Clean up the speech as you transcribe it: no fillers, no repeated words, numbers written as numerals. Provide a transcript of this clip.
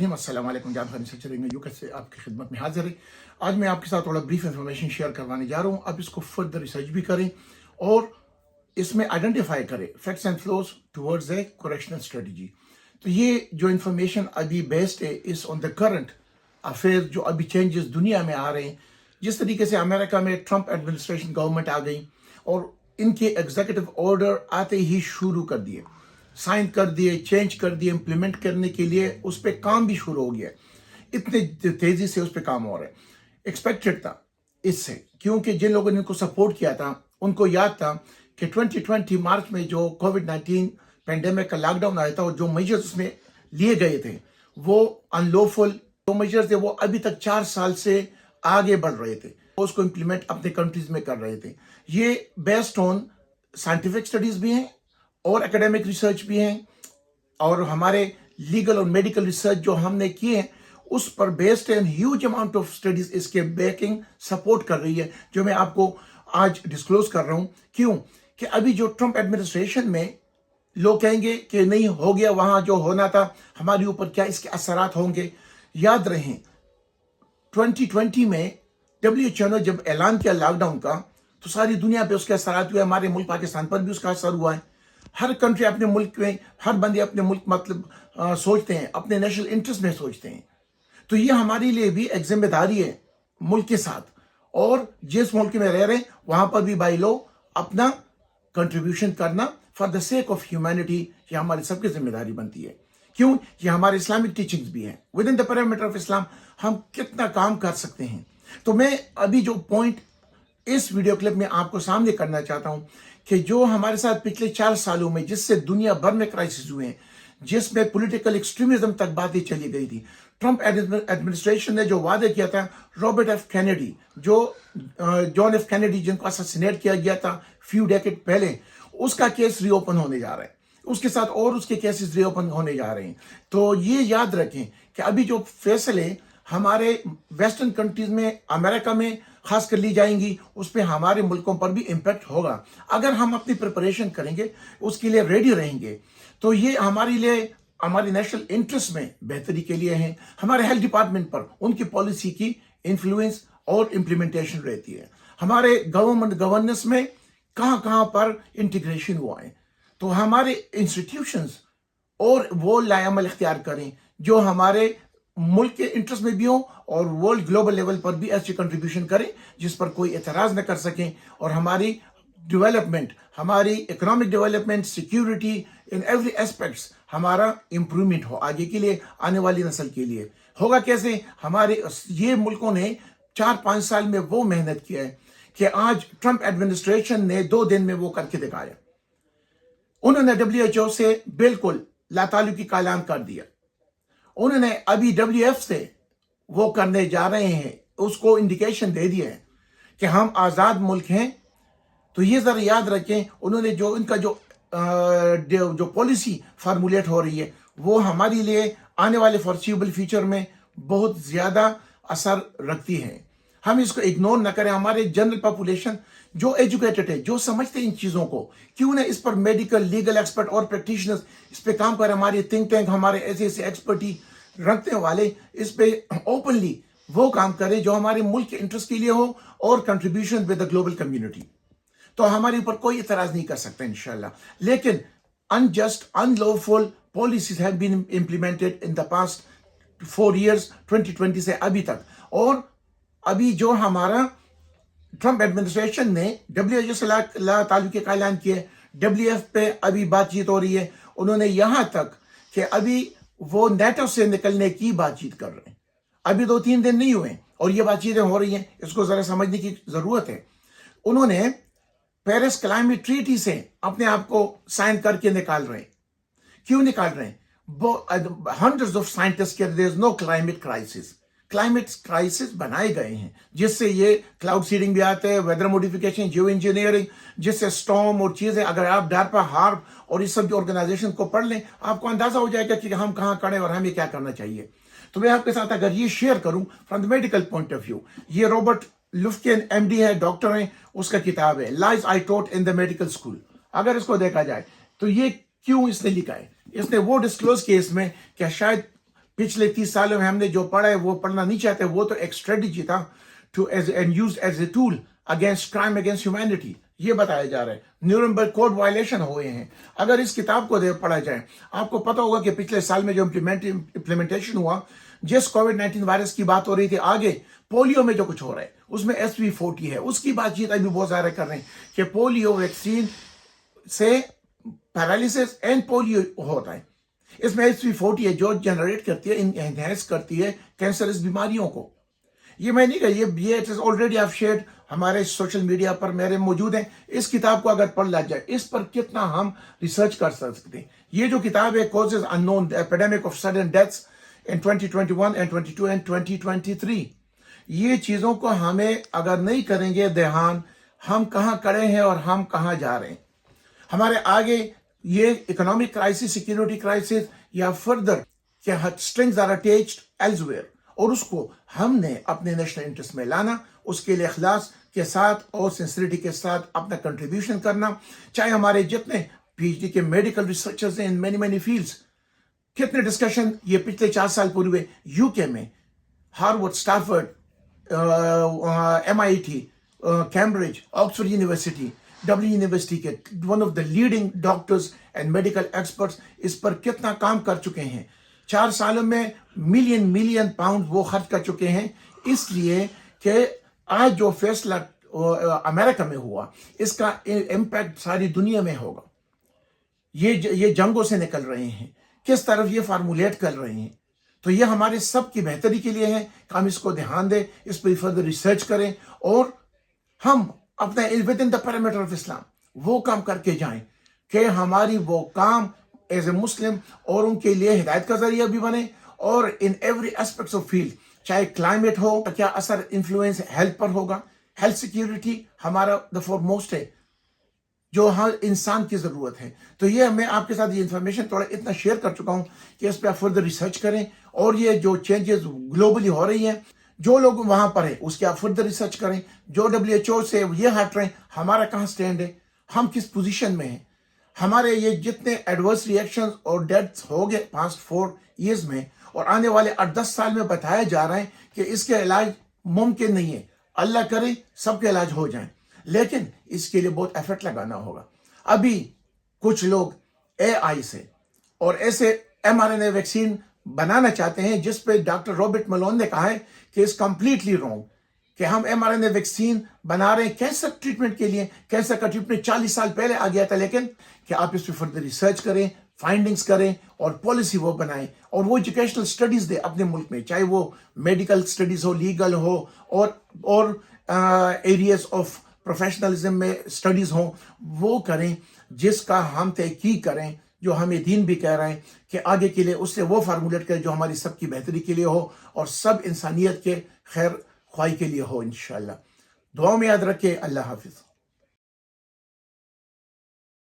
रहीम अस्सलाम वालेकुम। जान खान से चलेंगे यूके से आपकी खिदमत में हाजिर है। आज मैं आपके साथ थोड़ा ब्रीफ इंफॉर्मेशन शेयर करवाने जा रहा हूँ। आप इसको फर्दर रिसर्च भी करें और इसमें आइडेंटिफाई करें facts and flows towards a correctional strategy. तो ये जो इन्फॉर्मेशन अभी बेस्ड है इस ऑन द करंट अफेयर, जो अभी चेंजेस दुनिया में आ रहे हैं। जिस तरीके से अमेरिका में ट्रंप एडमिनिस्ट्रेशन गवर्नमेंट आ गई और इनके एग्जीक्यूटिव ऑर्डर आते ही शुरू कर दिए, साइन कर दिए, चेंज कर दिए, इम्प्लीमेंट करने के लिए उस पर काम भी शुरू हो गया। इतने तेजी से उस पर काम हो रहा है। एक्सपेक्टेड था इससे, क्योंकि जिन लोगों ने इनको सपोर्ट किया था उनको याद था कि 2020 मार्च में जो कोविड-19 पेंडेमिक का लॉकडाउन आया था और जो मेजर्स उसमें लिए गए थे वो अनलॉफुल जो मेजर्स थे, वो अभी तक 4 साल से आगे बढ़ रहे थे, उसको इम्प्लीमेंट अपने कंट्रीज में कर रहे थे। ये बेस्ड ऑन साइंटिफिक स्टडीज भी हैं और एकेडमिक रिसर्च भी हैं, और हमारे लीगल और मेडिकल रिसर्च जो हमने किए हैं उस पर based and huge amount of studies इसके बैकिंग सपोर्ट कर रही है, जो मैं आपको आज डिस्क्लोज कर रहा हूं। क्यों कि अभी जो ट्रंप एडमिनिस्ट्रेशन में लोग कहेंगे कि नहीं हो गया, वहां जो होना था हमारे ऊपर क्या इसके असरात होंगे। याद रहें 2020 में WHO ने जब ऐलान किया लॉकडाउन का तो सारी दुनिया पे उसके असरात हुए। हमारे मुल्क पाकिस्तान पर भी उसका असर हुआ है। हर कंट्री अपने मुल्क में, हर बंदे अपने मुल्क मतलब सोचते हैं, अपने नेशनल इंटरेस्ट में सोचते हैं। तो ये हमारे लिए भी एक जिम्मेदारी है मुल्क के साथ, और जिस मुल्क में रह रहे हैं वहां पर भी बाई लो अपना कंट्रीब्यूशन करना for the sake of humanity, ये हमारी सबकी जिम्मेदारी बनती है। क्यों? ये हमारे इस्लामिक टीचिंग्स भी हैं। With in the parameter of Islam हम कितना काम कर सकते हैं। तो मैं अभी जो पॉइंट इस वीडियो क्लिप में आपको सामने करना चाहता हूं कि जो हमारे साथ पिछले 4 सालों में जिससे दुनिया भर में क्राइसिस हुए हैं, जिसमें पॉलिटिकल एक्सट्रीमिज्म तक बातें चली गई थी, ट्रंप एडमिनिस्ट्रेशन ने जो वादे किया था, रॉबर्ट एफ कैनेडी, जो जॉन एफ कैनेडी जिनको असैसिनेट किया गया था फ्यू डेकेड पहले, उसका केस रीओपन होने जा रहा है। उसके साथ और उसके केसेस रीओपन होने जा रहे हैं। तो ये याद रखें कि अभी जो फैसले हमारे वेस्टर्न कंट्रीज में, अमेरिका में खास कर ली जाएंगी, उस पर हमारे मुल्कों पर भी इम्पैक्ट होगा। अगर हम अपनी प्रिपरेशन करेंगे, उसके लिए रेडी रहेंगे, तो ये हमारे लिए, हमारे नेशनल इंटरेस्ट में बेहतरी के लिए है। हमारे हेल्थ डिपार्टमेंट पर उनकी पॉलिसी की इन्फ्लुएंस और इम्प्लीमेंटेशन रहती है। हमारे गवर्नमेंट गवर्नेंस में कहां पर इंटीग्रेशन हुआ है। तो हमारे इंस्टीट्यूशंस और वो लाएअमल इख्तियार करें जो हमारे मुल्क के इंटरेस्ट में भी हो और वर्ल्ड ग्लोबल लेवल पर भी ऐसी कंट्रीब्यूशन करें जिस पर कोई एतराज न कर सकें, और हमारी डेवलपमेंट, हमारी economic development, security in every aspects हमारा इंप्रूवमेंट हो आगे के लिए, आने वाली नस्ल के लिए। होगा कैसे? हमारे ये मुल्कों ने 4-5 साल में वो मेहनत की है कि आज ट्रंप एडमिनिस्ट्रेशन ने 2 दिन में वो करके दिखाया। उन्होंने WHO से बिल्कुल लाताल्लुकी का ऐलान कर दिया। उन्होंने अभी WF से वो करने जा रहे हैं, उसको इंडिकेशन दे दिया है कि हम आजाद मुल्क हैं। तो ये जरा याद रखें, उन्होंने जो इनका जो पॉलिसी फार्मूलेट हो रही है वो हमारे लिए आने वाले फॉरसिबल फ्यूचर में बहुत ज्यादा असर रखती है। हम इसको इग्नोर न करें। हमारे जनरल पॉपुलेशन जो एजुकेटेड है, जो समझते हैं इन चीजों को, क्यों ना इस पर मेडिकल, लीगल एक्सपर्ट और प्रैक्टिशनर्स इस पे काम करें। हमारे थिंक टैंक, हमारे ऐसे एक्सपर्टी रखते वाले इस पे ओपनली वो काम करें जो हमारे मुल्क के इंटरेस्ट के लिए हो और contribution with the global community. तो हमारे ऊपर कोई इतराज नहीं कर सकता इंशाल्लाह। लेकिन unjust, unlawful policies have been implemented in the past 4 years 2020 से अभी तक। और अभी जो हमारा ट्रंप एडमिनिस्ट्रेशन ने WHO से ताल्लुके का ऐलान किया, WF पे अभी बातचीत हो रही है। उन्होंने यहां तक कि अभी वो नेटो से निकलने की बातचीत कर रहे हैं। अभी 2-3 दिन नहीं हुए और ये बातचीतें हो रही हैं। इसको जरा समझने की जरूरत है। उन्होंने पेरिस क्लाइमेट ट्रीटी से अपने आप को साइन करके निकाल रहे हैं। क्यों निकाल रहे हैं? हंड्रेड्स ऑफ साइंटिस्ट के there is no climate crisis. Climate crisis बनाए गए हैं जिससे ये क्लाउड सीडिंग भी आते हैं, वेदर मॉडिफिकेशन, जियो इंजीनियरिंग, जिससे स्टॉर्म और चीजें, अगर आप डार्पा, हार्प और इस सब की ऑर्गेनाइजेशन को पढ़ लें, आपको अंदाजा हो जाएगा कि हम कहां खड़े और हमें क्या करना चाहिए। तो मैं आपके साथ अगर ये शेयर करूं from the medical point of view, ये रॉबर्ट लुफ्किन MD है, डॉक्टर है, उसका किताब है lies I taught in the medical school. अगर इसको देखा जाए तो ये क्यों इसने लिखा है, इसने वो डिस्क्लोज किया इसमें कि शायद पिछले 30 सालों में हमने जो पढ़ा है वो पढ़ना नहीं चाहते, वो तो एक स्ट्रेटजी था to as and use as a tool against crime against humanity, ये बताया जा रहा है। न्यूरम्बर्ग कोड वायलेशन हुए हैं। अगर इस किताब को पढ़ा जाए, आपको पता होगा कि पिछले साल में जो इम्प्लीमेंटेशन हुआ, जिस कोविड-19 वायरस की बात हो रही थी, आगे पोलियो में जो कुछ हो रहा है उसमें SV40 है, उसकी बातचीत अभी बहुत सारे कर रहे हैं कि पोलियो वैक्सीन से पैरालिसिस एंड पोलियो होता है। इसमें SV40 है जो जनरेट करती है, एनहेंस करती है कैंसरस बीमारियों को। ये मैं नहीं कहा, ये इट इज ऑलरेडी आप शेयर्ड हमारे सोशल मीडिया पर मेरे मौजूद है। इस किताब को अगर पढ़ लिया जाए, इस पर कितना हम रिसर्च कर सकते हैं। ये जो किताब है causes unknown, the epidemic of sudden deaths in 2021 and 22 and 2023, ये चीजों को हमें अगर नहीं करेंगे ध्यान, हम कहाँ खड़े हैं और हम कहाँ जा रहे हैं। हमारे आगे ये इकोनॉमिक क्राइसिस, सिक्योरिटी क्राइसिस या फर्दर क्या स्ट्रिंग्स आर अटैच्ड एल्सवेयर, और उसको हमने अपने नेशनल इंटरेस्ट में लाना, उसके लिए इखलास के साथ और सिंसियरिटी के साथ अपना कंट्रीब्यूशन करना। चाहे हमारे जितने PhD के मेडिकल रिसर्चर्स हैं इन मेनी मेनी फील्ड्स, कितने डिस्कशन ये पिछले 4 साल पूर्व हुए UK में, Harvard, Stanford, MIT, Cambridge, Oxford university, W university के one of the leading doctors and medical experts इस पर कितना काम कर चुके हैं। 4 सालों में मिलियन पाउंड वो खर्च कर चुके हैं, इसलिए कि आज जो फैसला अमेरिका में हुआ, इसका इम्पैक्ट सारी दुनिया में होगा। ये जंगों से निकल रहे हैं, किस तरफ ये फार्मूलेट कर रहे हैं, तो ये हमारे सब की बेहतरी के लिए है कि हम इसको ध्यान दें, इस पर फर्दर रिसर्च करें और हम अपने with in the parameter of Islam वो काम करके जाएं कि हमारी वो काम एज ए मुस्लिम और उनके लिए हिदायत का जरिया भी बने, और in every aspects of field, चाहे क्लाइमेट हो, क्या असर इन्फ्लुएंस हेल्थ पर होगा। हेल्थ सिक्योरिटी हमारा द फॉरमोस्ट है जो हर इंसान की जरूरत है। तो ये मैं आपके साथ ये इंफॉर्मेशन थोड़ा इतना शेयर कर चुका हूं कि इस पर आप फर्दर रिसर्च करें, और ये जो चेंजेस ग्लोबली हो रही हैं, जो लोग वहां पर है उसके आप फर्दर रिसर्च करें। जो WHO से ये हट रहे हैं, हमारा कहाँ स्टैंड है, हम किस पोजीशन में हैं। हमारे ये जितने एडवर्स रिएक्शंस और डेथ्स हो गए पास्ट 4 ईयर्स में, और आने वाले 8-10 साल में बताया जा रहा है कि इसके इलाज मुमकिन नहीं है। अल्लाह करे सबके इलाज हो जाए, लेकिन इसके लिए बहुत एफर्ट लगाना होगा। अभी कुछ लोग AI से और ऐसे mRNA वैक्सीन बनाना चाहते हैं, जिस पे डॉक्टर रॉबर्ट मलोन ने कहा है कि इट्स कंप्लीटली रॉन्ग कि हम mRNA वैक्सीन बना रहे हैं कैंसर ट्रीटमेंट के लिए। कैंसर का ट्रीटमेंट 40 साल पहले आ गया था, लेकिन कि आप इस पर फर्दर रिसर्च करें, फाइंडिंग्स करें और पॉलिसी वो बनाएं, और वो एजुकेशनल स्टडीज दे अपने मुल्क में, चाहे वो मेडिकल स्टडीज हो, लीगल हो, और एरियाज ऑफ प्रोफेशनलिज्म में स्टडीज हो, वो करें जिसका हम तहकीक करें, जो हमें दीन भी कह रहे हैं कि आगे के लिए उससे वो फार्मूलेट करें जो हमारी सबकी बेहतरी के लिए हो और सब इंसानियत के खैर ख्वाही के लिए हो। इंशाअल्लाह दुआ में याद रखें। अल्लाह हाफिज।